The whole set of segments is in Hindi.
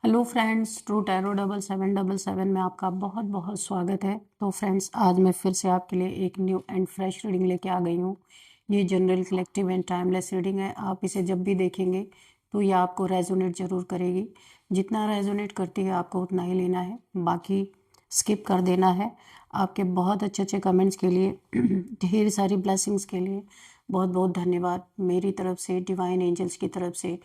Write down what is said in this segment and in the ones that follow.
हेलो फ्रेंड्स, ट्रू टैरो 7777 में आपका बहुत बहुत स्वागत है। तो फ्रेंड्स, आज मैं फिर से आपके लिए एक न्यू एंड फ्रेश रीडिंग लेके आ गई हूँ। ये general collective and timeless reading है। आप इसे जब भी देखेंगे तो ये आपको रेजोनेट ज़रूर करेगी। जितना रेजोनेट करती है आपको उतना ही लेना है, बाकी स्किप कर देना है। आपके बहुत अच्छे अच्छे कमेंट्स के लिए ढेर सारी ब्लेसिंग्स के लिए बहुत बहुत धन्यवाद। मेरी तरफ से, डिवाइन एंजल्स की तरफ से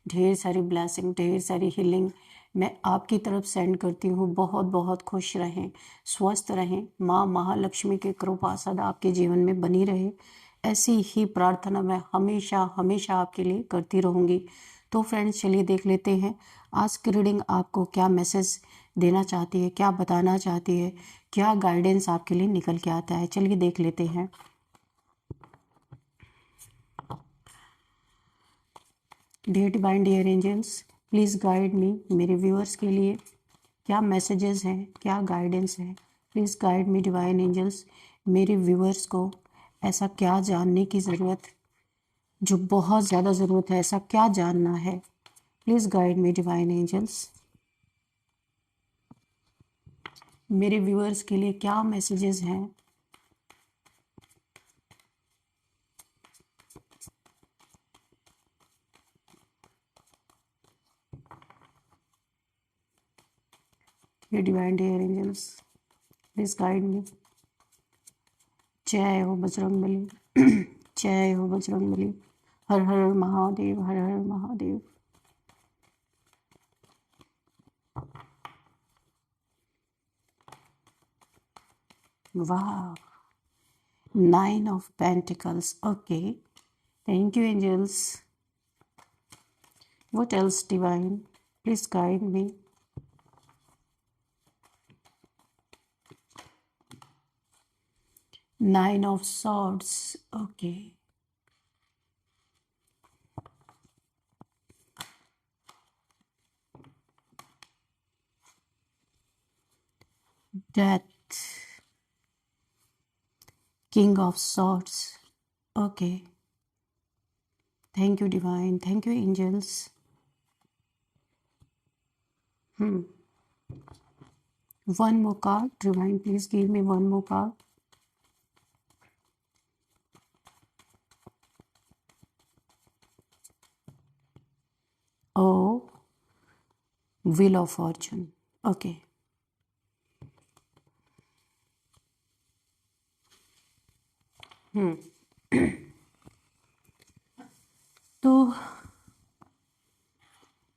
ढेर सारी ब्लेसिंग, ढेर सारी हीलिंग मैं आपकी तरफ सेंड करती हूँ। बहुत बहुत खुश रहें, स्वस्थ रहें, माँ महालक्ष्मी की कृपा सदा आपके जीवन में बनी रहे, ऐसी ही प्रार्थना मैं हमेशा हमेशा आपके लिए करती रहूँगी। तो फ्रेंड्स, चलिए देख लेते हैं आज की रीडिंग आपको क्या मैसेज देना चाहती है, क्या बताना चाहती है, क्या गाइडेंस आपके लिए निकल के आता है। चलिए देख लेते हैं। Dear divine, dear angels, please guide me. मेरे व्यूअर्स के लिए क्या मैसेजेस हैं, क्या गाइडेंस है, please guide me divine angels. मेरे व्यूअर्स को ऐसा क्या जानने की ज़रूरत, जो बहुत ज़्यादा ज़रूरत है, ऐसा क्या जानना है। Please guide me divine angels. मेरे व्यूअर्स के लिए क्या मैसेजेस हैं। ये divine dear angels, please guide me. जय हो बजरंगबली। जय हो बजरंगबली। हर हर महादेव, हर हर महादेव। वाह, 9 of Pentacles. Okay, thank you angels. What else divine? Please guide me. Nine of Swords. Okay. Death. King of Swords. Okay. Thank you divine. Thank you angels. One more card. Divine, please give me one more card. Oh, Wheel of Fortune. Okay. तो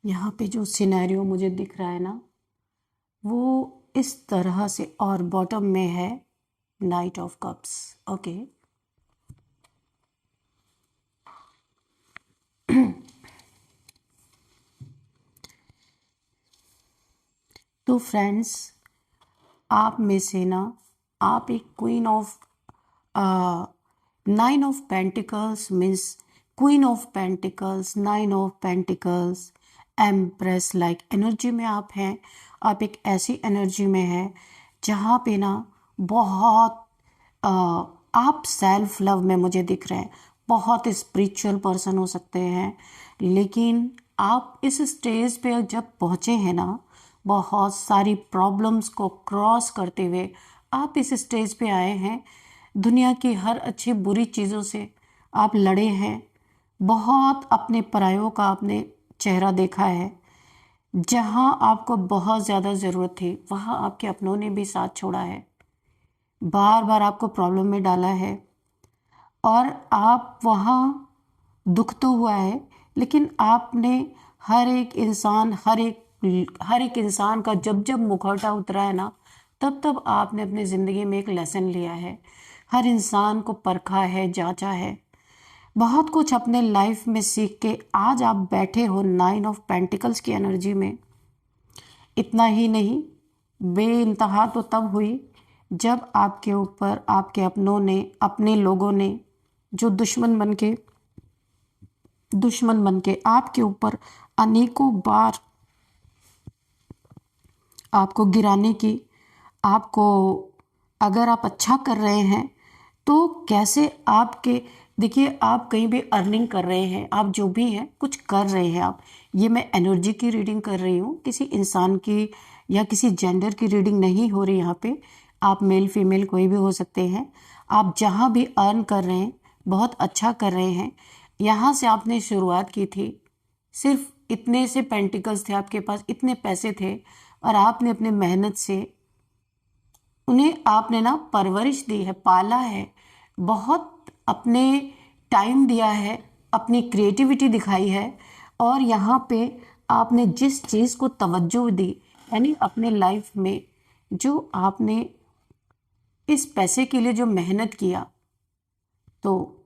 यहाँ पे जो सिनेरियो मुझे दिख रहा है ना, वो इस तरह से, और बॉटम में है नाइट ऑफ कप्स। ओके। तो फ्रेंड्स, आप में से ना, आप एक queen of 9 of pentacles means queen of pentacles, 9 of pentacles, empress like energy में आप हैं। आप एक ऐसी एनर्जी में हैं जहाँ पे ना बहुत आप सेल्फ लव में मुझे दिख रहे हैं। बहुत स्पिरिचुअल पर्सन हो सकते हैं, लेकिन आप इस स्टेज पे जब पहुँचे हैं ना, बहुत सारी प्रॉब्लम्स को क्रॉस करते हुए आप इस स्टेज पे आए हैं। दुनिया की हर अच्छी बुरी चीज़ों से आप लड़े हैं। बहुत अपने परायों का आपने चेहरा देखा है। जहाँ आपको बहुत ज़्यादा ज़रूरत थी, वहाँ आपके अपनों ने भी साथ छोड़ा है, बार बार आपको प्रॉब्लम में डाला है, और आप वहाँ दुख तो हुआ है, लेकिन आपने हर एक इंसान का जब जब मुखौटा उतरा है ना, तब तब आपने अपनी ज़िंदगी में एक लेसन लिया है। हर इंसान को परखा है, जांचा है, बहुत कुछ अपने लाइफ में सीख के आज आप बैठे हो 9 ऑफ पेंटिकल्स की एनर्जी में। इतना ही नहीं, बेइंतहा तो तब हुई जब आपके ऊपर आपके अपनों ने, अपने लोगों ने, जो दुश्मन बन के आपके ऊपर अनेकों बार आपको गिराने की, आपको, अगर आप अच्छा कर रहे हैं तो कैसे आपके देखिए, आप कहीं भी अर्निंग कर रहे हैं, आप जो भी हैं कुछ कर रहे हैं आप। ये मैं एनर्जी की रीडिंग कर रही हूँ, किसी इंसान की या किसी जेंडर की रीडिंग नहीं हो रही यहाँ पे। आप मेल फीमेल कोई भी हो सकते हैं। आप जहाँ भी अर्न कर रहे हैं बहुत अच्छा कर रहे हैं। यहाँ से आपने शुरुआत की थी, सिर्फ इतने से पेंटिकल्स थे आपके पास, इतने पैसे थे, और आपने अपने मेहनत से उन्हें आपने ना परवरिश दी है, पाला है, बहुत अपने टाइम दिया है, अपनी क्रिएटिविटी दिखाई है। और यहाँ पे आपने जिस चीज़ को तवज्जो दी, यानी अपने लाइफ में जो आपने इस पैसे के लिए जो मेहनत किया, तो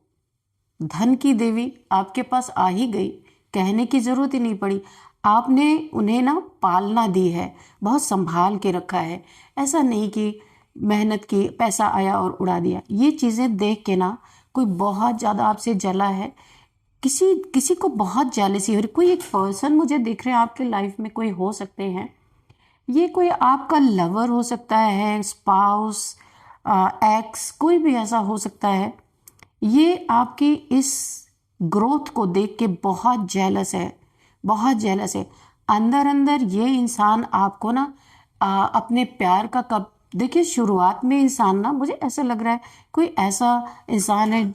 धन की देवी आपके पास आ ही गई, कहने की ज़रूरत ही नहीं पड़ी। आपने उन्हें ना पालना दी है, बहुत संभाल के रखा है। ऐसा नहीं कि मेहनत की, पैसा आया और उड़ा दिया। ये चीज़ें देख के ना कोई बहुत ज़्यादा आपसे जला है, किसी किसी को बहुत जेलसी हो रही। कोई एक पर्सन मुझे दिख रहे हैं आपके लाइफ में, कोई हो सकते हैं, ये कोई आपका लवर हो सकता है, स्पाउस, एक्स, कोई भी ऐसा हो सकता है। ये आपकी इस ग्रोथ को देख के बहुत जेलस है, बहुत जेलस है। अंदर अंदर ये इंसान आपको ना अपने प्यार का कब, देखिए शुरुआत में इंसान ना, मुझे ऐसा लग रहा है कोई ऐसा इंसान है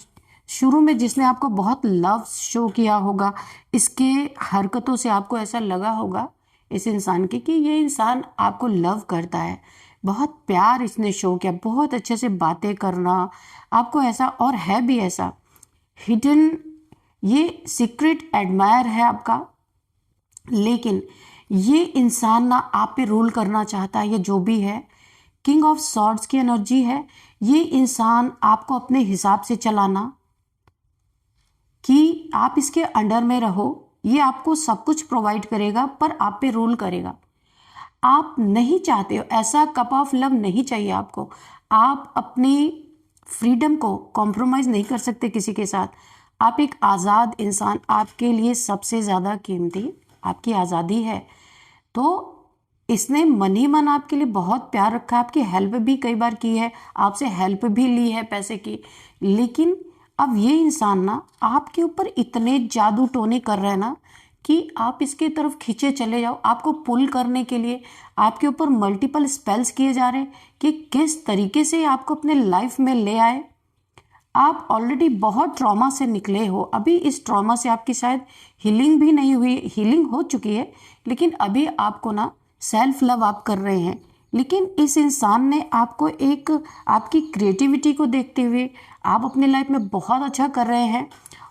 शुरू में जिसने आपको बहुत लव शो किया होगा। इसके हरकतों से आपको ऐसा लगा होगा इस इंसान के कि ये इंसान आपको लव करता है, बहुत प्यार इसने शो किया, बहुत अच्छे से बातें करना आपको ऐसा, और है भी ऐसा हिडन, ये सीक्रेट एडमायर है आपका। लेकिन ये इंसान ना आप पे रूल करना चाहता है, ये जो भी है, किंग ऑफ सॉर्ड्स की एनर्जी है। ये इंसान आपको अपने हिसाब से चलाना, कि आप इसके अंडर में रहो, ये आपको सब कुछ प्रोवाइड करेगा पर आप पे रूल करेगा। आप नहीं चाहते हो ऐसा कप ऑफ लव, नहीं चाहिए आपको। आप अपनी फ्रीडम को कॉम्प्रोमाइज नहीं कर सकते किसी के साथ। आप एक आज़ाद इंसान, आपके लिए सबसे ज़्यादा कीमती आपकी आज़ादी है। तो इसने मन ही मन आपके लिए बहुत प्यार रखा है, आपकी हेल्प भी कई बार की है, आपसे हेल्प भी ली है पैसे की। लेकिन अब ये इंसान ना आपके ऊपर इतने जादू टोने कर रहा है ना कि आप इसके तरफ खींचे चले जाओ। आपको पुल करने के लिए आपके ऊपर मल्टीपल स्पेल्स किए जा रहे हैं कि किस तरीके से आपको अपने लाइफ में ले आए। आप ऑलरेडी बहुत ट्रॉमा से निकले हो, अभी इस ट्रॉमा से आपकी शायद हीलिंग भी नहीं हुई, हीलिंग हो चुकी है, लेकिन अभी आपको ना सेल्फ लव आप कर रहे हैं। लेकिन इस इंसान ने आपको एक, आपकी क्रिएटिविटी को देखते हुए आप अपने लाइफ में बहुत अच्छा कर रहे हैं।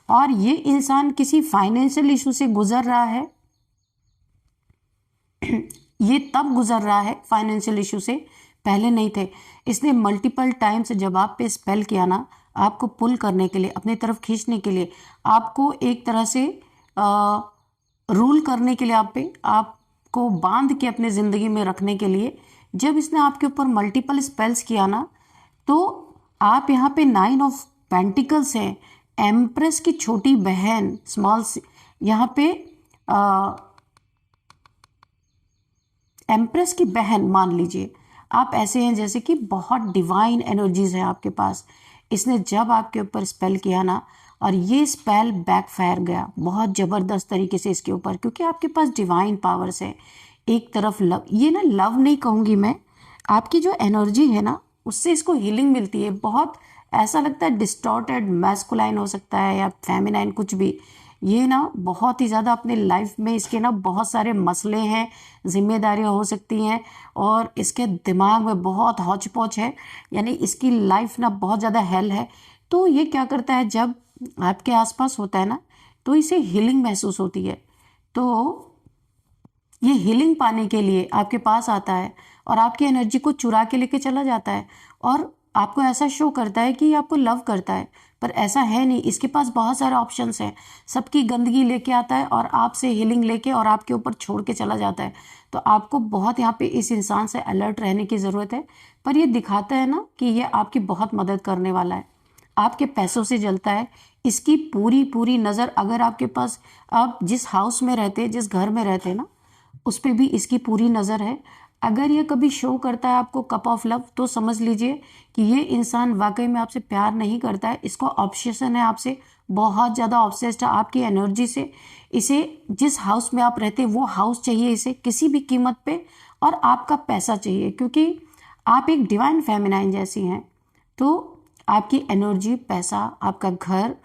और ये इंसान किसी फाइनेंशियल इशू से गुजर रहा है, ये तब गुजर रहा है फाइनेंशियल इशू से, पहले नहीं थे। इसने मल्टीपल टाइम्स जब आप पे स्पेल किया ना, आपको पुल करने के लिए, अपनी तरफ खींचने के लिए, आपको एक तरह से रूल करने के लिए, आप पे, आपको बांध के अपने ज़िंदगी में रखने के लिए, जब इसने आपके ऊपर मल्टीपल स्पेल्स किया ना, तो आप यहाँ पे 9 ऑफ पेंटिकल्स हैं, एम्प्रेस की छोटी बहन, स्मॉल, यहाँ पे एम्प्रेस की बहन मान लीजिए। आप ऐसे हैं जैसे कि बहुत डिवाइन एनर्जीज है आपके पास। इसने जब आपके ऊपर स्पेल किया ना, और ये स्पेल बैकफायर गया बहुत ज़बरदस्त तरीके से इसके ऊपर, क्योंकि आपके पास डिवाइन पावर्स है। एक तरफ लव, ये ना लव नहीं कहूँगी मैं, आपकी जो एनर्जी है ना उससे इसको हीलिंग मिलती है। बहुत ऐसा लगता है डिस्टॉर्टेड मैस्कुलाइन हो सकता है या फेमिनाइन, कुछ भी। ये ना बहुत ही ज़्यादा अपने लाइफ में इसके ना बहुत सारे मसले हैं, जिम्मेदारियां हो सकती हैं, और इसके दिमाग में बहुत हौच पौच है, यानी इसकी लाइफ ना बहुत ज़्यादा हेल है। तो ये क्या करता है, जब आपके आसपास होता है ना, तो इसे हीलिंग महसूस होती है। तो ये हीलिंग पाने के लिए आपके पास आता है और आपकी एनर्जी को चुरा के लेके चला जाता है, और आपको ऐसा शो करता है कि ये आपको लव करता है, पर ऐसा है नहीं। इसके पास बहुत सारे ऑप्शंस हैं, सबकी गंदगी लेके आता है और आपसे हीलिंग लेके और आपके ऊपर छोड़ के चला जाता है। तो आपको बहुत यहाँ पे इस इंसान से अलर्ट रहने की ज़रूरत है। पर ये दिखाता है ना कि ये आपकी बहुत मदद करने वाला है, आपके पैसों से जलता है। इसकी पूरी पूरी नज़र, अगर आपके पास, आप जिस हाउस में रहते, जिस घर में रहते ना, उस पर भी इसकी पूरी नज़र है। अगर ये कभी शो करता है आपको कप ऑफ लव, तो समझ लीजिए कि ये इंसान वाकई में आपसे प्यार नहीं करता है, इसको ऑब्सेशन है आपसे, बहुत ज़्यादा ऑब्सेस्ड है आपकी एनर्जी से। इसे जिस हाउस में आप रहते हैं वो हाउस चाहिए इसे किसी भी कीमत पे, और आपका पैसा चाहिए, क्योंकि आप एक डिवाइन फेमिनाइन जैसी हैं। तो आपकी एनर्जी, पैसा, आपका घर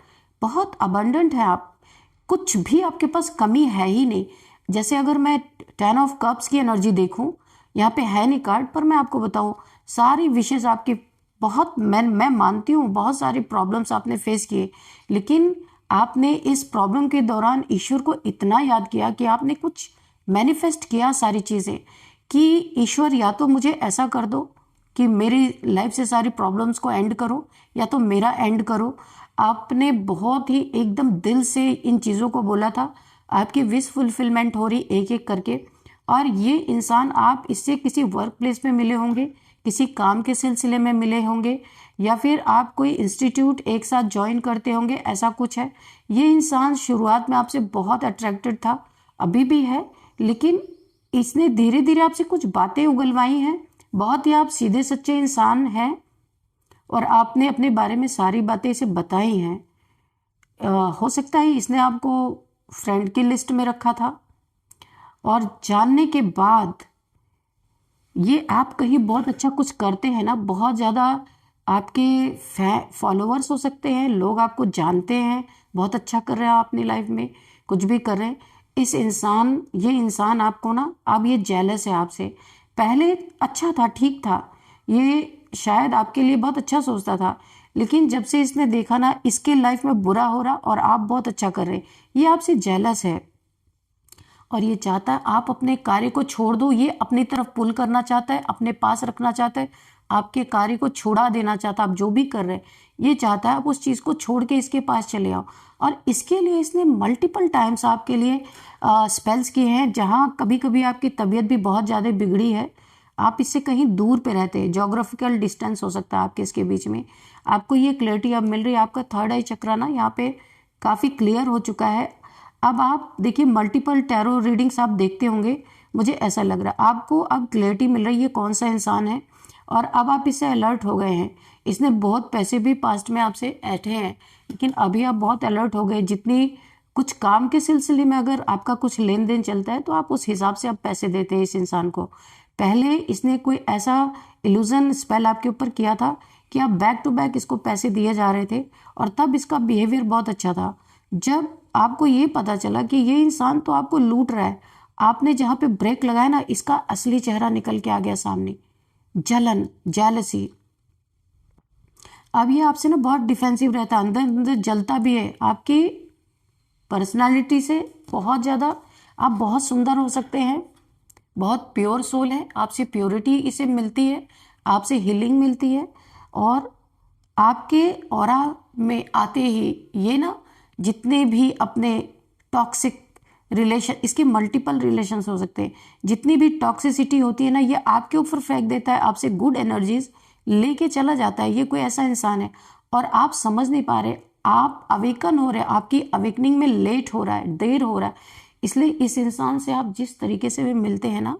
बहुत अबंडेंट है। आप कुछ भी आपके पास कमी है ही नहीं। जैसे अगर मैं 10 ऑफ कप्स की एनर्जी देखूं, यहाँ पे है नहीं कार्ड, पर मैं आपको बताऊं सारी विशेष आपकी बहुत, मैं मानती हूँ बहुत सारी प्रॉब्लम्स आपने फेस किए, लेकिन आपने इस प्रॉब्लम के दौरान ईश्वर को इतना याद किया कि आपने कुछ मैनिफेस्ट किया सारी चीज़ें, कि ईश्वर या तो मुझे ऐसा कर दो कि मेरी लाइफ से सारी प्रॉब्लम्स को एंड करो, या तो मेरा एंड करो। आपने बहुत ही एकदम दिल से इन चीज़ों को बोला था। आपकी विश फुलफिलमेंट हो रही एक एक करके। और ये इंसान, आप इससे किसी वर्क प्लेस में मिले होंगे, किसी काम के सिलसिले में मिले होंगे, या फिर आप कोई इंस्टीट्यूट एक साथ ज्वाइन करते होंगे, ऐसा कुछ है। ये इंसान शुरुआत में आपसे बहुत अट्रैक्टेड था, अभी भी है, लेकिन इसने धीरे धीरे आपसे कुछ बातें उगलवाई हैं। बहुत ही आप सीधे सच्चे इंसान हैं, और आपने अपने बारे में सारी बातें इसे बताई हैं। हो सकता है इसने आपको फ्रेंड की लिस्ट में रखा था, और जानने के बाद ये आप कहीं बहुत अच्छा कुछ करते हैं ना, बहुत ज़्यादा आपके फॉलोअर्स हो सकते हैं, लोग आपको जानते हैं, बहुत अच्छा कर रहे हैं आप अपनी लाइफ में, कुछ भी कर रहे हैं। ये इंसान आपको ना, अब ये जेलस है आपसे। पहले अच्छा था, ठीक था, ये शायद आपके लिए बहुत अच्छा सोचता था, लेकिन जब से इसने देखा ना इसके लाइफ में बुरा हो रहा और आप बहुत अच्छा कर रहे हैं, ये आपसे जेलस है, और ये चाहता है आप अपने कार्य को छोड़ दो। ये अपनी तरफ पुल करना चाहता है, अपने पास रखना चाहता है, आपके कार्य को छुड़ा देना चाहता है। आप जो भी कर रहे हैं, ये चाहता है आप उस चीज़ को छोड़ के इसके पास चले आओ। और इसके लिए इसने मल्टीपल टाइम्स आपके लिए स्पेल्स किए हैं, जहाँ कभी कभी आपकी तबीयत भी बहुत ज़्यादा बिगड़ी है, आप इससे कहीं दूर पे रहते हैं, जोग्राफिकल डिस्टेंस हो सकता है आपके इसके बीच में। आपको ये क्लैरिटी अब मिल रही है, आपका थर्ड आई चक्रा ना यहाँ पे काफ़ी क्लियर हो चुका है। अब आप देखिए, मल्टीपल टैरो रीडिंग्स आप देखते होंगे, मुझे ऐसा लग रहा है आपको अब क्लैरिटी मिल रही है कौन सा इंसान है, और अब आप इससे अलर्ट हो गए हैं। इसने बहुत पैसे भी पास्ट में आपसे ऐंठे हैं, लेकिन अभी आप बहुत अलर्ट हो गए। जितनी कुछ काम के सिलसिले में अगर आपका कुछ लेन देन चलता है, तो आप उस हिसाब से आप पैसे देते हैं इस इंसान को। पहले इसने कोई ऐसा इल्यूजन स्पेल आपके ऊपर किया था कि आप बैक टू बैक इसको पैसे दिए जा रहे थे, और तब इसका बिहेवियर बहुत अच्छा था। जब आपको ये पता चला कि ये इंसान तो आपको लूट रहा है, आपने जहाँ पे ब्रेक लगाया ना, इसका असली चेहरा निकल के आ गया सामने, जलन, जेलसी। अब ये आपसे ना बहुत डिफेंसिव रहता है, अंदर अंदर जलता भी है आपकी पर्सनालिटी से बहुत ज़्यादा। आप बहुत सुंदर हो सकते हैं, बहुत प्योर सोल है, आपसे प्योरिटी इसे मिलती है, आपसे हीलिंग मिलती है, और आपके ऑरा में आते ही ये ना जितने भी अपने टॉक्सिक रिलेशन, इसके मल्टीपल रिलेशंस हो सकते हैं, जितनी भी टॉक्सिसिटी होती है ना, ये आपके ऊपर फेंक देता है, आपसे गुड एनर्जीज लेके चला जाता है। ये कोई ऐसा इंसान है, और आप समझ नहीं पा रहे, आप अवेकन हो रहे हैं, आपकी अवेकनिंग में लेट हो रहा है, देर हो रहा है। इसलिए इस इंसान से आप जिस तरीके से भी मिलते हैं ना,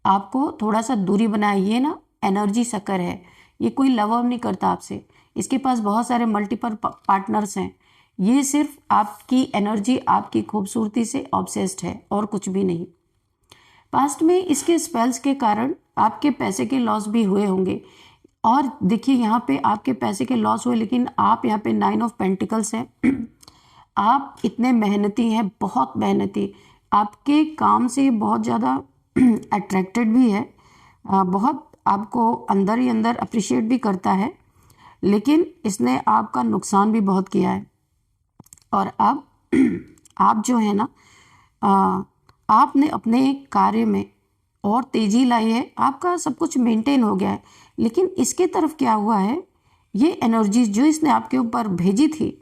आपको थोड़ा सा दूरी बनाए। ये ना एनर्जी सकर है, ये कोई लव नहीं करता आपसे, इसके पास बहुत सारे मल्टीपल पार्टनर्स हैं। ये सिर्फ आपकी एनर्जी, आपकी खूबसूरती से ऑब्सेस्ड है, और कुछ भी नहीं। पास्ट में इसके स्पेल्स के कारण आपके पैसे के लॉस भी हुए होंगे, और देखिए यहाँ पे आपके पैसे के लॉस हुए, लेकिन आप यहाँ पे 9 ऑफ पेंटिकल्स हैं। आप इतने मेहनती हैं, बहुत मेहनती, आपके काम से बहुत ज़्यादा अट्रैक्टेड भी है, बहुत आपको अंदर ही अंदर अप्रिशिएट भी करता है, लेकिन इसने आपका नुकसान भी बहुत किया है। और अब आप जो है ना, आपने अपने कार्य में और तेजी लाई है, आपका सब कुछ मेंटेन हो गया है, लेकिन इसके तरफ क्या हुआ है, ये एनर्जीज जो इसने आपके ऊपर भेजी थी,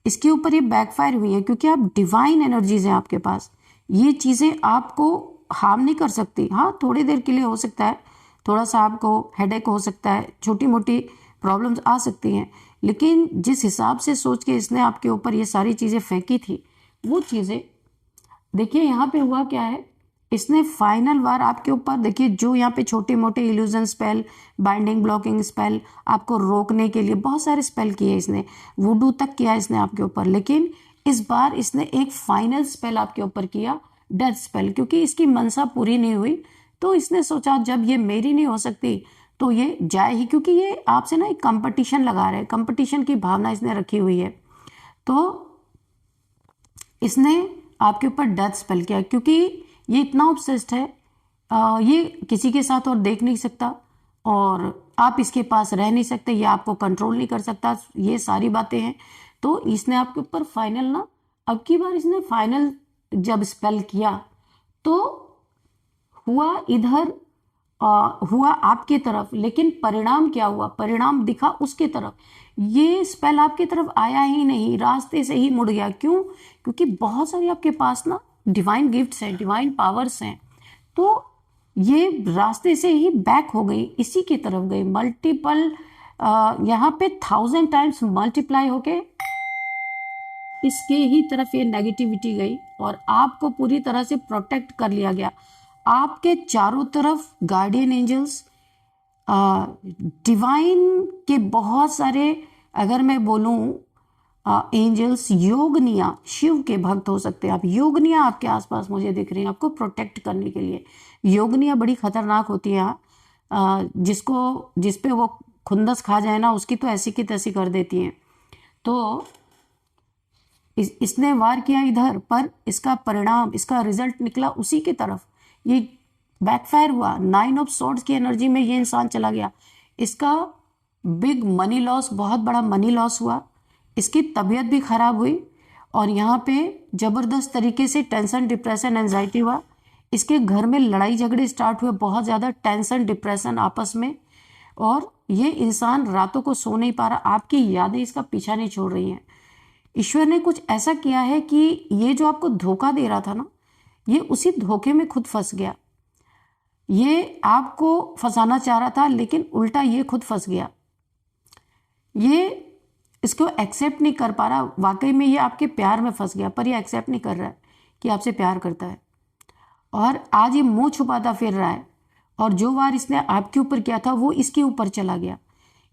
इसके ऊपर ये बैकफायर हुई है, क्योंकि आप डिवाइन एनर्जीज हैं आपके पास। ये चीज़ें आपको हार्म नहीं कर सकती। हाँ, थोड़ी देर के लिए हो सकता है, थोड़ा सा आपको हेडेक हो सकता है, छोटी मोटी प्रॉब्लम्स आ सकती हैं, लेकिन जिस हिसाब से सोच के इसने आपके ऊपर ये सारी चीज़ें फेंकी थी, वो चीज़ें देखिए यहाँ पे हुआ क्या है, इसने फाइनल वार आपके ऊपर, देखिए जो यहाँ पे छोटे मोटे illusion spell, binding blocking spell, आपको रोकने के लिए बहुत सारे स्पेल किए इसने, वुडू तक किया इसने आपके ऊपर, लेकिन इस बार इसने एक फाइनल स्पेल आपके ऊपर किया, डेथ स्पेल। क्योंकि इसकी मनसा पूरी नहीं हुई तो इसने सोचा जब ये मेरी नहीं हो सकती तो ये जाए ही, क्योंकि ये आपसे ना एक कंपटीशन लगा रहे हैं, कंपटीशन की भावना इसने रखी हुई है। तो इसने आपके ऊपर डेथ स्पेल किया, क्योंकि ये इतना ऑब्सेस्ड है, ये किसी के साथ और देख नहीं सकता और आप इसके पास रह नहीं सकते, ये आपको कंट्रोल नहीं कर सकता, ये सारी बातें हैं। तो इसने आपके ऊपर फाइनल ना, अब की बार इसने फाइनल जब स्पेल किया तो हुआ इधर, हुआ आपकी तरफ, लेकिन परिणाम क्या हुआ, परिणाम दिखा उसके तरफ। ये स्पेल आपकी तरफ आया ही नहीं, रास्ते से ही मुड़ गया। क्यों? क्योंकि बहुत सारी आपके पास ना डिवाइन गिफ्ट्स हैं, डिवाइन पावर्स हैं, तो ये रास्ते से ही बैक हो गई, इसी की तरफ गई। मल्टीपल यहाँ पे 1000 टाइम्स मल्टीप्लाई होके इसके ही तरफ ये नेगेटिविटी गई और आपको पूरी तरह से प्रोटेक्ट कर लिया गया। आपके चारों तरफ गार्डियन एंजल्स, डिवाइन के बहुत सारे, अगर मैं बोलूं एंजल्स, योगनिया, शिव के भक्त हो सकते हैं आप, योगनिया आपके आसपास मुझे दिख रही हैं आपको प्रोटेक्ट करने के लिए। योगनिया बड़ी खतरनाक होती है, जिस पे वो खुंदस खा जाए ना, उसकी तो ऐसी की तैसी कर देती हैं। तो इसने वार किया इधर, पर इसका परिणाम, इसका रिजल्ट निकला उसी की तरफ, ये बैकफायर हुआ। 9 ऑफ स्वॉर्ड्स की एनर्जी में ये इंसान चला गया। इसका बिग मनी लॉस, बहुत बड़ा मनी लॉस हुआ, इसकी तबीयत भी खराब हुई और यहाँ पे जबरदस्त तरीके से टेंशन, डिप्रेशन, एंजाइटी हुआ। इसके घर में लड़ाई झगड़े स्टार्ट हुए, बहुत ज़्यादा टेंशन, डिप्रेशन आपस में, और ये इंसान रातों को सो नहीं पा रहा, आपकी यादें इसका पीछा नहीं छोड़ रही हैं। ईश्वर ने कुछ ऐसा किया है कि ये जो आपको धोखा दे रहा था ना, ये उसी धोखे में खुद फंस गया। ये आपको फंसाना चाह रहा था लेकिन उल्टा ये खुद फंस गया। ये इसको एक्सेप्ट नहीं कर पा रहा, वाकई में ये आपके प्यार में फंस गया, पर ये एक्सेप्ट नहीं कर रहा है कि आपसे प्यार करता है। और आज ये मुंह छुपाता फिर रहा है, और जो वार इसने आपके ऊपर किया था वो इसके ऊपर चला गया।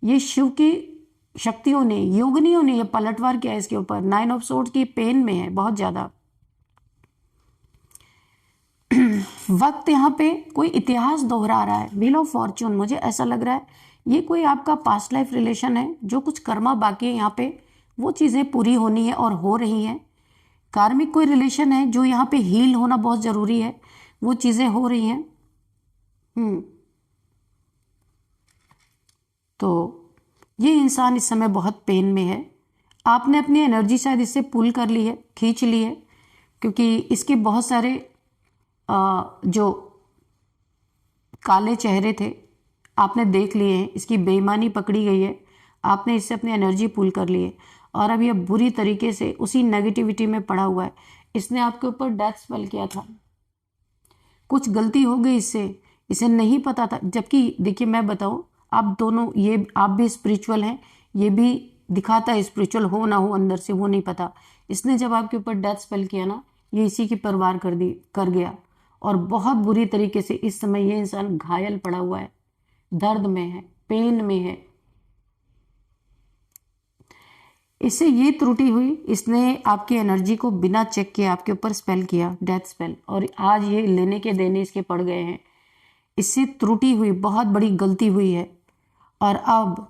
ये शिव की शक्तियों ने, योगिनियों ने ये पलटवार किया इसके ऊपर। 9 ऑफ स्वॉर्ड्स की पेन में है बहुत ज्यादा। वक्त यहाँ पे कोई इतिहास दोहरा रहा है। व्हील ऑफ फॉर्च्यून, मुझे ऐसा लग रहा है ये कोई आपका पास्ट लाइफ रिलेशन है, जो कुछ कर्मा बाकी है यहाँ पे, वो चीज़ें पूरी होनी है और हो रही हैं। कार्मिक कोई रिलेशन है जो यहाँ पे हील होना बहुत ज़रूरी है, वो चीज़ें हो रही हैं। तो ये इंसान इस समय बहुत पेन में है। आपने अपनी एनर्जी शायद इससे पुल कर ली है, खींच ली है, क्योंकि इसके बहुत सारे जो काले चेहरे थे आपने देख लिए हैं, इसकी बेईमानी पकड़ी गई है, आपने इससे अपनी एनर्जी पुल कर ली है और अब ये बुरी तरीके से उसी नेगेटिविटी में पड़ा हुआ है। इसने आपके ऊपर डेथ स्पेल किया था, कुछ गलती हो गई इससे, इसे नहीं पता था। जबकि देखिए मैं बताऊं, आप दोनों, ये आप भी स्पिरिचुअल हैं, ये भी दिखाता है स्पिरिचुअल हो ना हो अंदर से, वो नहीं पता। इसने जब आपके ऊपर डेथ स्पेल किया ना, ये इसी की परवार कर गया और बहुत बुरी तरीके से इस समय ये इंसान घायल पड़ा हुआ है, दर्द में है, पेन में है। इससे ये त्रुटि हुई, इसने आपकी एनर्जी को बिना चेक किए आपके ऊपर स्पेल किया, डेथ स्पेल, और आज ये लेने के देने इसके पड़ गए हैं। इससे त्रुटि हुई, बहुत बड़ी गलती हुई है। और अब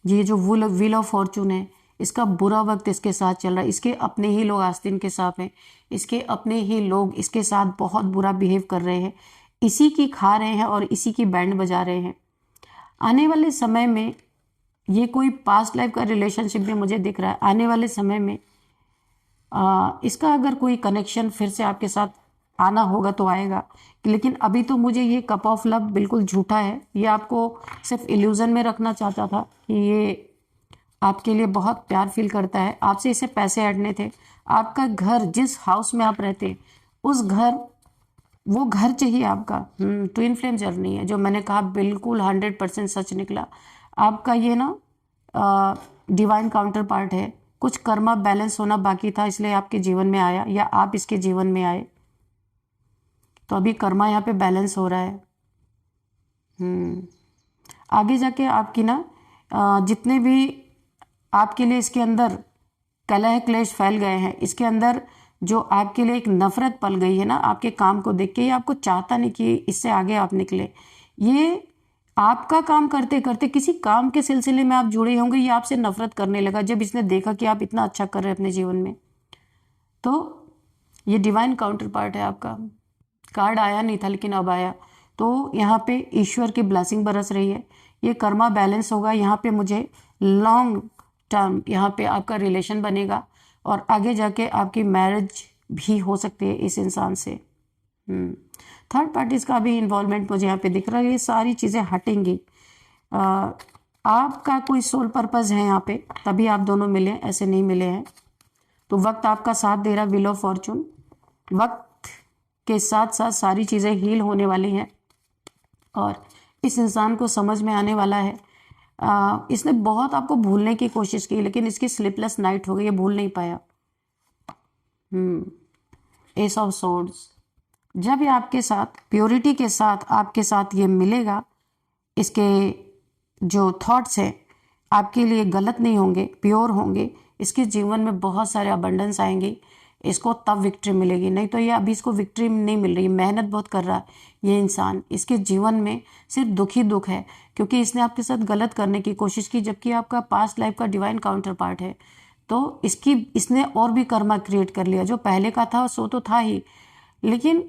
ये जो व्हील ऑफ फॉर्चून है, इसका बुरा वक्त इसके साथ चल रहा है। इसके अपने ही लोग आस्तीन के साथ हैं, इसके अपने ही लोग इसके साथ बहुत बुरा बिहेव कर रहे हैं, इसी की खा रहे हैं और इसी की बैंड बजा रहे हैं। आने वाले समय में ये कोई पास्ट लाइफ का रिलेशनशिप भी मुझे दिख रहा है। आने वाले समय में इसका अगर कोई कनेक्शन फिर से आपके साथ आना होगा तो आएगा, लेकिन अभी तो मुझे ये कप ऑफ लव बिल्कुल झूठा है। ये आपको सिर्फ इल्यूजन में रखना चाहता था कि ये आपके लिए बहुत प्यार फील करता है, आपसे इसे पैसे अड़ने थे। आपका घर, जिस हाउस में आप रहते, उस घर, वो घर चाहिए आपका। ट्विन फ्लेम जर्नी है, जो मैंने कहा बिल्कुल 100% सच निकला। आपका ये ना डिवाइन काउंटर पार्ट है। कुछ कर्मा बैलेंस होना बाकी था, इसलिए आपके जीवन में आया या आप इसके जीवन में आए। तो अभी कर्मा यहाँ पे बैलेंस हो रहा है। आगे जाके आपकी ना जितने भी आपके लिए इसके अंदर कलह क्लेश फैल गए हैं, इसके अंदर जो आपके लिए एक नफरत पल गई है ना आपके काम को देख के, ये आपको चाहता नहीं कि इससे आगे आप निकले। ये आपका काम करते करते किसी काम के सिलसिले में आप जुड़े होंगे, ये आपसे नफरत करने लगा जब इसने देखा कि आप इतना अच्छा कर रहे हैं अपने जीवन में। तो ये डिवाइन काउंटर पार्ट है आपका। कार्ड आया नहीं था लेकिन अब आया। तो यहाँ पे ईश्वर की ब्लेसिंग बरस रही है, ये कर्मा बैलेंस होगा। यहाँ पे मुझे लॉन्ग टर्म यहाँ पे आपका रिलेशन बनेगा और आगे जाके आपकी मैरिज भी हो सकती है इस इंसान से। थर्ड पार्टीज का भी इन्वॉल्वमेंट मुझे यहाँ पे दिख रहा है। ये सारी चीज़ें हटेंगी। आपका कोई सोल पर्पस है यहाँ पे, तभी आप दोनों मिले, ऐसे नहीं मिले हैं। तो वक्त आपका साथ दे रहा, व्हील ऑफ फॉर्चून। वक्त के साथ साथ सारी चीज़ें हील होने वाली हैं और इस इंसान को समझ में आने वाला है। इसने बहुत आपको भूलने की कोशिश की लेकिन इसकी स्लीपलेस नाइट हो गई, ये भूल नहीं पाया। एस ऑफ सोर्ड्स, जब ये आपके साथ प्योरिटी के साथ आपके साथ ये मिलेगा, इसके जो थॉट्स हैं आपके लिए गलत नहीं होंगे, प्योर होंगे। इसके जीवन में बहुत सारे अबंडेंस आएंगे, इसको तब विक्ट्री मिलेगी। नहीं तो ये अभी इसको विक्ट्री नहीं मिल रही, मेहनत बहुत कर रहा है ये इंसान, इसके जीवन में सिर्फ दुख ही दुख है क्योंकि इसने आपके साथ गलत करने की कोशिश की, जबकि आपका पास्ट लाइफ का डिवाइन काउंटर पार्ट है। तो इसने और भी कर्मा क्रिएट कर लिया, जो पहले का था सो तो था ही। लेकिन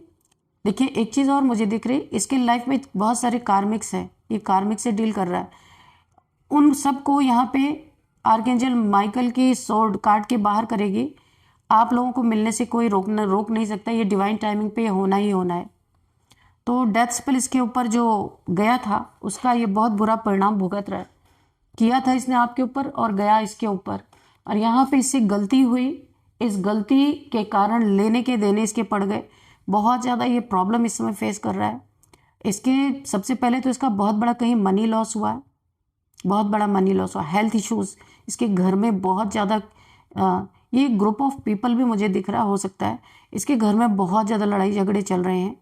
देखिए एक चीज़ और मुझे दिख रही, इसके लाइफ में बहुत सारे कार्मिक्स हैं, ये कार्मिक से डील कर रहा है। उन सबको यहाँ पे आर्कएंजल माइकल की सोर्ड काट के बाहर करेगी। आप लोगों को मिलने से कोई रोक नहीं सकता, ये डिवाइन टाइमिंग पे होना ही होना है। तो डेथ स्पेल इसके ऊपर जो गया था उसका ये बहुत बुरा परिणाम भुगत रहा है। किया था इसने आपके ऊपर और गया इसके ऊपर, और यहाँ पे इससे गलती हुई, इस गलती के कारण लेने के देने इसके पड़ गए। बहुत ज़्यादा ये प्रॉब्लम इस समय फेस कर रहा है। इसके सबसे पहले तो इसका बहुत बड़ा कहीं मनी लॉस हुआ है, बहुत बड़ा मनी लॉस हुआ। हेल्थ इश्यूज इसके घर में बहुत ज़्यादा, ये ग्रुप ऑफ पीपल भी मुझे दिख रहा हो सकता है, इसके घर में बहुत ज़्यादा लड़ाई झगड़े चल रहे हैं।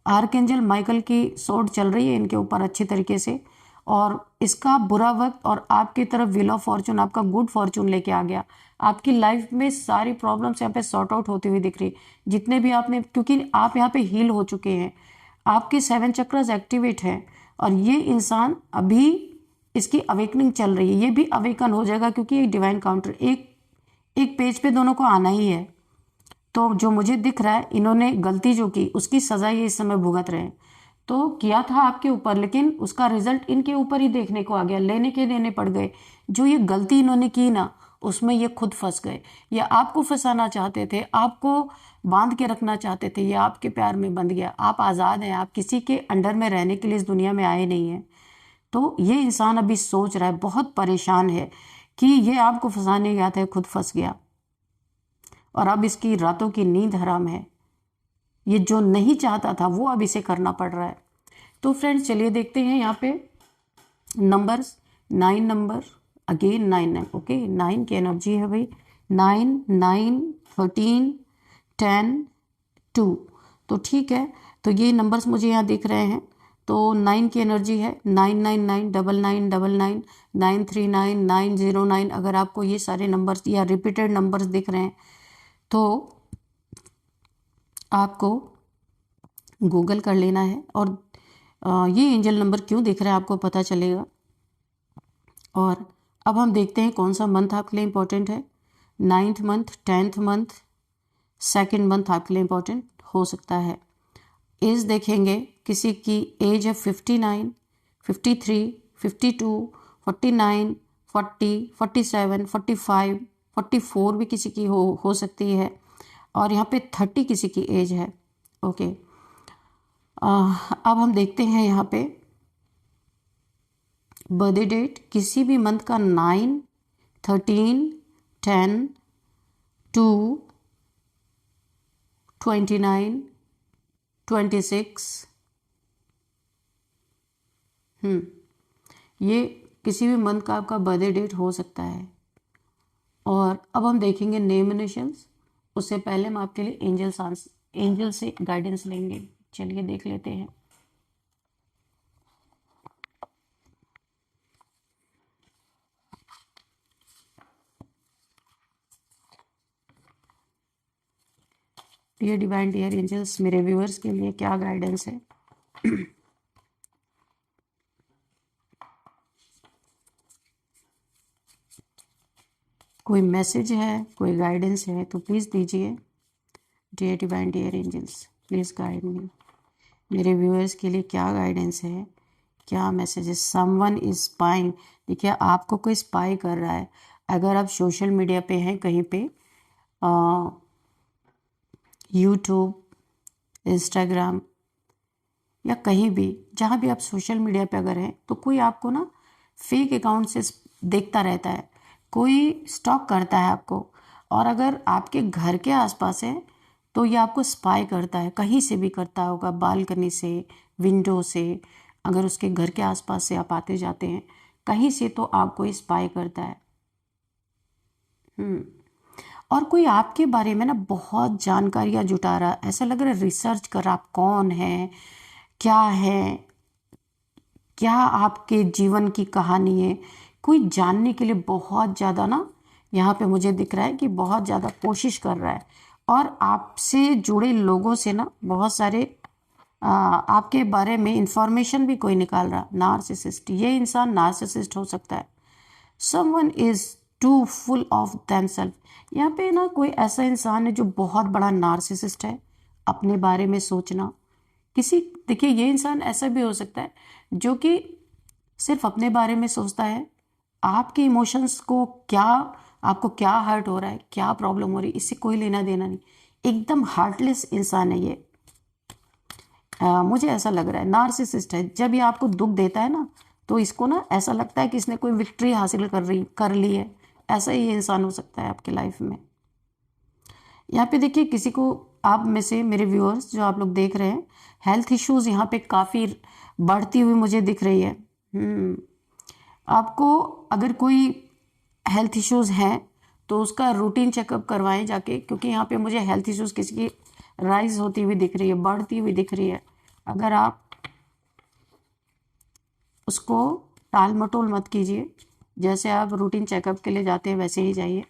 आर्कएंजल माइकल की सोर्ड चल रही है इनके ऊपर अच्छी तरीके से, और इसका बुरा वक्त और आपकी तरफ व्हील ऑफ फॉर्चून आपका गुड फॉर्चून लेके आ गया। आपकी लाइफ में सारी प्रॉब्लम्स यहाँ पे सॉर्ट आउट होती हुई दिख रही, जितने भी आपने, क्योंकि आप यहाँ पे हील हो चुके हैं, आपके 7 चक्रस एक्टिवेट हैं, और ये इंसान अभी इसकी अवेकनिंग चल रही है, ये भी अवेकन हो जाएगा क्योंकि एक डिवाइन काउंटर एक पेज पे दोनों को आना ही है। तो जो मुझे दिख रहा है, इन्होंने गलती जो की उसकी सजा ये इस समय भुगत रहे हैं। तो किया था आपके ऊपर लेकिन उसका रिजल्ट इनके ऊपर ही देखने को आ गया, लेने के देने पड़ गए। जो ये गलती इन्होंने की ना उसमें ये खुद फंस गए। ये आपको फंसाना चाहते थे, आपको बांध के रखना चाहते थे, ये आपके प्यार में बंध गया। आप आज़ाद हैं, आप किसी के अंडर में रहने के लिए इस दुनिया में आए नहीं हैं। तो ये इंसान अभी सोच रहा है, बहुत परेशान है कि ये आपको फंसाने गया था, खुद फंस गया, और अब इसकी रातों की नींद हराम है। ये जो नहीं चाहता था वो अब इसे करना पड़ रहा है। तो फ्रेंड्स चलिए देखते हैं यहाँ पे नंबर्स। 9 नंबर, अगेन 9 ओके, 9 की एनर्जी है भाई। 9 9 13 10 2, तो ठीक है। तो ये नंबर्स मुझे यहाँ दिख रहे हैं। तो 9 की एनर्जी है 999 9999 939 909। अगर आपको ये सारे नंबर्स या रिपीटेड नंबर्स दिख रहे हैं तो आपको गूगल कर लेना है, और ये एंजल नंबर क्यों दिख रहा है आपको पता चलेगा। और अब हम देखते हैं कौन सा मंथ आपके लिए इम्पोर्टेंट है। 9th month, 10th month, 2nd month आपके लिए इम्पोर्टेंट हो सकता है। एज देखेंगे, किसी की एज है 59, 53, 52, 49, 40, 47, 45, 44 भी किसी की हो सकती है, और यहाँ पे 30 किसी की एज है। ओके, अब हम देखते हैं यहाँ पे बर्थडे डेट, किसी भी मंथ का 9, 13, 10, 2, 29, 26। ये किसी भी मंथ का आपका बर्थडे डेट हो सकता है। और अब हम देखेंगे नेम इनिशियल्स। उससे पहले हम आपके लिए एंजल से गाइडेंस लेंगे। चलिए देख लेते हैं। डियर डिवाइन डियर एंजल्स, मेरे व्यूअर्स के लिए क्या गाइडेंस है? कोई मैसेज है, कोई गाइडेंस है तो प्लीज़ दीजिए। Dear divine dear angels, please guide me. मेरे व्यूअर्स के लिए क्या गाइडेंस है, क्या मैसेज है? Someone is spying. देखिए, आपको कोई स्पाई कर रहा है। अगर आप सोशल मीडिया पे हैं, कहीं पे यूट्यूब, इंस्टाग्राम या कहीं भी, जहाँ भी आप सोशल मीडिया पे अगर हैं, तो कोई आपको ना फेक अकाउंट से देखता रहता है, कोई स्टॉक करता है आपको। और अगर आपके घर के आसपास है तो ये आपको स्पाई करता है, कहीं से भी करता होगा, बालकनी से, विंडो से, अगर उसके घर के आसपास से आप आते जाते हैं कहीं से, तो आपको स्पाई करता है। और कोई आपके बारे में ना बहुत जानकारियां जुटा रहा है, ऐसा लग रहा है रिसर्च कर रहा, आप कौन है, क्या है, क्या आपके जीवन की कहानी है, कोई जानने के लिए बहुत ज़्यादा ना यहाँ पे मुझे दिख रहा है कि बहुत ज़्यादा कोशिश कर रहा है। और आपसे जुड़े लोगों से ना बहुत सारे आपके बारे में इंफॉर्मेशन भी कोई निकाल रहा। नार्सिसिस्ट, ये इंसान नार्सिसिस्ट हो सकता है। Someone is too full of themselves. यहाँ पे ना कोई ऐसा इंसान है जो बहुत बड़ा नार्सिसिस्ट है, अपने बारे में सोचना। किसी, देखिए, ये इंसान ऐसा भी हो सकता है जो कि सिर्फ अपने बारे में सोचता है, आपके इमोशंस को, क्या आपको क्या हर्ट हो रहा है, क्या प्रॉब्लम हो रही है, इससे कोई लेना देना नहीं। एकदम हार्टलेस इंसान है ये। मुझे ऐसा लग रहा है नार्सिसिस्ट है। जब ये आपको दुख देता है ना, तो इसको ना ऐसा लगता है कि इसने कोई विक्ट्री हासिल कर ली है। ऐसा ही ये इंसान हो सकता है आपके लाइफ में। यहाँ पे देखिए, किसी को, आप में से मेरे व्यूअर्स जो आप लोग देख रहे हैं, हेल्थ इश्यूज यहाँ पे काफ़ी बढ़ती हुई मुझे दिख रही है। आपको अगर कोई हेल्थ इश्यूज हैं तो उसका रूटीन चेकअप करवाएं जाके, क्योंकि यहाँ पे मुझे हेल्थ इश्यूज किसी की राइज होती हुई दिख रही है, बढ़ती हुई दिख रही है। अगर आप उसको टाल मटोल मत कीजिए, जैसे आप रूटीन चेकअप के लिए जाते हैं वैसे ही जाइए,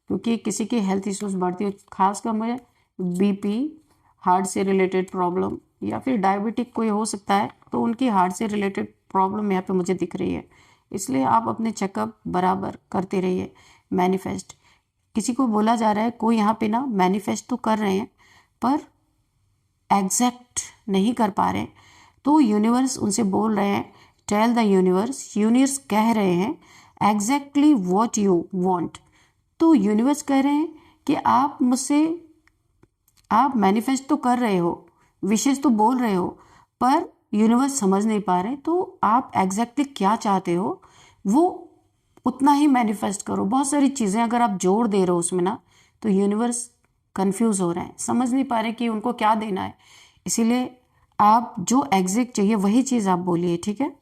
क्योंकि किसी की हेल्थ इश्यूज बढ़ती है, खासकर मुझे बीपी, हार्ट से रिलेटेड प्रॉब्लम, या फिर डायबिटिक कोई हो सकता है, तो उनकी हार्ट से रिलेटेड प्रॉब्लम यहाँ पे मुझे दिख रही है। इसलिए आप अपने चेकअप बराबर करते रहिए। मैनिफेस्ट, किसी को बोला जा रहा है, कोई यहाँ पे ना मैनिफेस्ट तो कर रहे हैं पर एग्जैक्ट नहीं कर पा रहे हैं, तो यूनिवर्स उनसे बोल रहे हैं, टेल द यूनिवर्स, यूनिवर्स कह रहे हैं एग्जैक्टली व्हाट यू वांट। तो यूनिवर्स कह रहे हैं कि आप मुझसे, आप मैनिफेस्ट तो कर रहे हो, विशेष तो बोल रहे हो, पर यूनिवर्स समझ नहीं पा रहे, तो आप एग्जैक्टली क्या चाहते हो वो उतना ही मैनिफेस्ट करो। बहुत सारी चीज़ें अगर आप जोड़ दे रहे हो उसमें ना, तो यूनिवर्स कंफ्यूज हो रहे हैं, समझ नहीं पा रहे कि उनको क्या देना है। इसीलिए आप जो एग्जैक्ट चाहिए वही चीज़ आप बोलिए, ठीक है?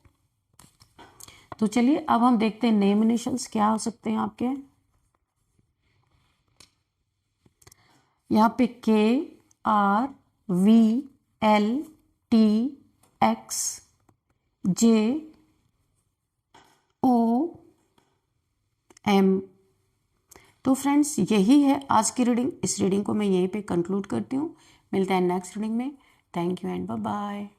तो चलिए अब हम देखते हैं नेम इनिशियल्स क्या हो सकते हैं आपके। यहाँ पे KRVLTXJOM। तो फ्रेंड्स, यही है आज की रीडिंग। इस रीडिंग को मैं यहीं पे कंक्लूड करती हूँ। मिलते हैं नेक्स्ट रीडिंग में। Thank you and bye bye.